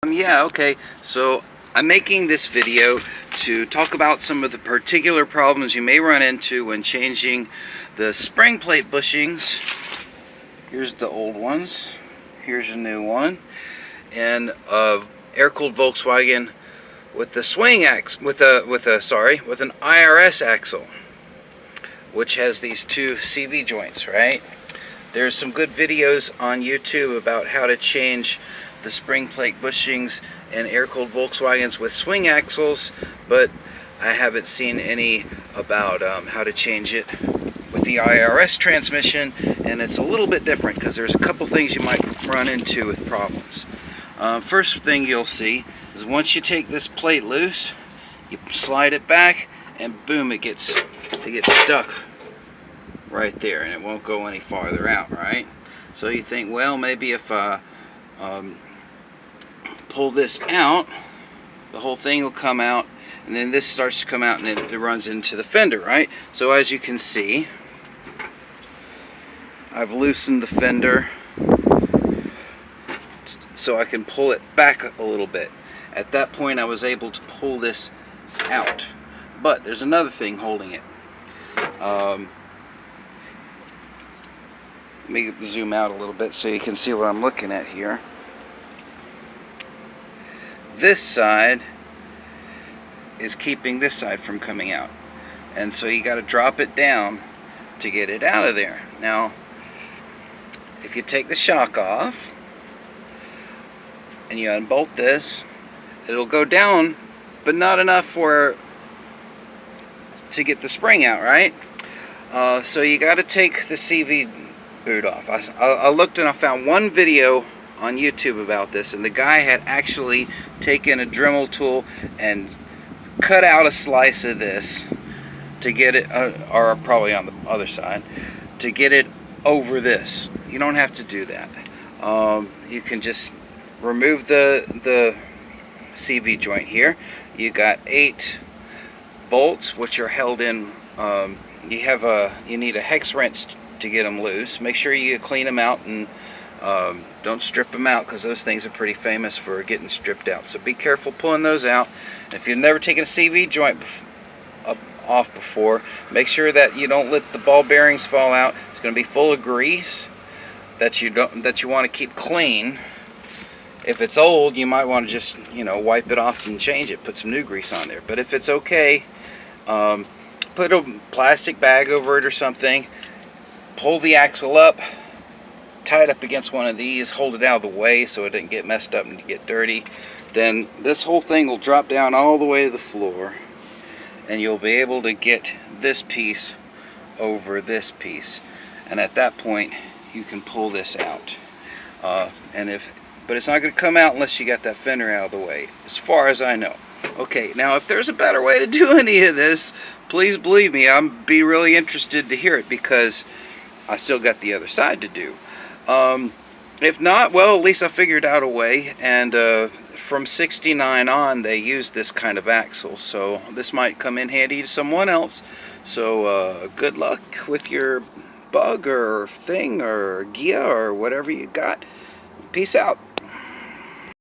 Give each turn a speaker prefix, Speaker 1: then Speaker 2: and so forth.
Speaker 1: Yeah, okay, so I'm making this video to talk about some of the particular problems you may run into when changing the spring plate bushings. Here's the old ones, here's a new one, and air-cooled Volkswagen with the swing ax with an IRS axle, which has these two CV joints, right? There's some good videos on YouTube about how to change the spring plate bushings and air-cooled Volkswagens with swing axles, but I haven't seen any about how to change it with the IRS transmission, and it's a little bit different because there's a couple things you might run into with problems. First thing you'll see is once you take this plate loose, you slide it back, and boom, it gets stuck right there, and it won't go any farther out, right? So you think, well, maybe if I pull this out, the whole thing will come out, and then this starts to come out, and then it runs into the fender, right? So as you can see, I've loosened the fender so I can pull it back a little bit. At that point I was able to pull this out, but there's another thing holding it. Let me zoom out a little bit so you can see what I'm looking at here. This side is keeping this side from coming out, and so you got to drop it down to get it out of there. Now, if you take the shock off and you unbolt this, it'll go down, but not enough to get the spring out, right? So you got to take the CV boot off. I looked and I found one video on YouTube about this, and the guy had actually taken a Dremel tool and cut out a slice of this to get it, or probably on the other side, to get it over this. You don't have to do that. You can just remove the CV joint here. You got 8 bolts which are held in. You need a hex wrench to get them loose. Make sure you clean them out and don't strip them out, because those things are pretty famous for getting stripped out. So be careful pulling those out. If you've never taken a CV joint off before, make sure that you don't let the ball bearings fall out. It's going to be full of grease that you want to keep clean. If it's old, you might want to just wipe it off and change it, put some new grease on there. But if it's okay, put a plastic bag over it or something, pull the axle up, tie it up against one of these, hold it out of the way so it doesn't get messed up and get dirty. Then this whole thing will drop down all the way to the floor, and you'll be able to get this piece over this piece, and at that point you can pull this out. But it's not going to come out unless you got that fender out of the way, as far as I know. Okay, now if there's a better way to do any of this, please believe me, I'd be really interested to hear it, because I still got the other side to do. If not, well, at least I figured out a way, and from '69 on they used this kind of axle, so this might come in handy to someone else. So good luck with your bug or thing or Gia or whatever you got. Peace out.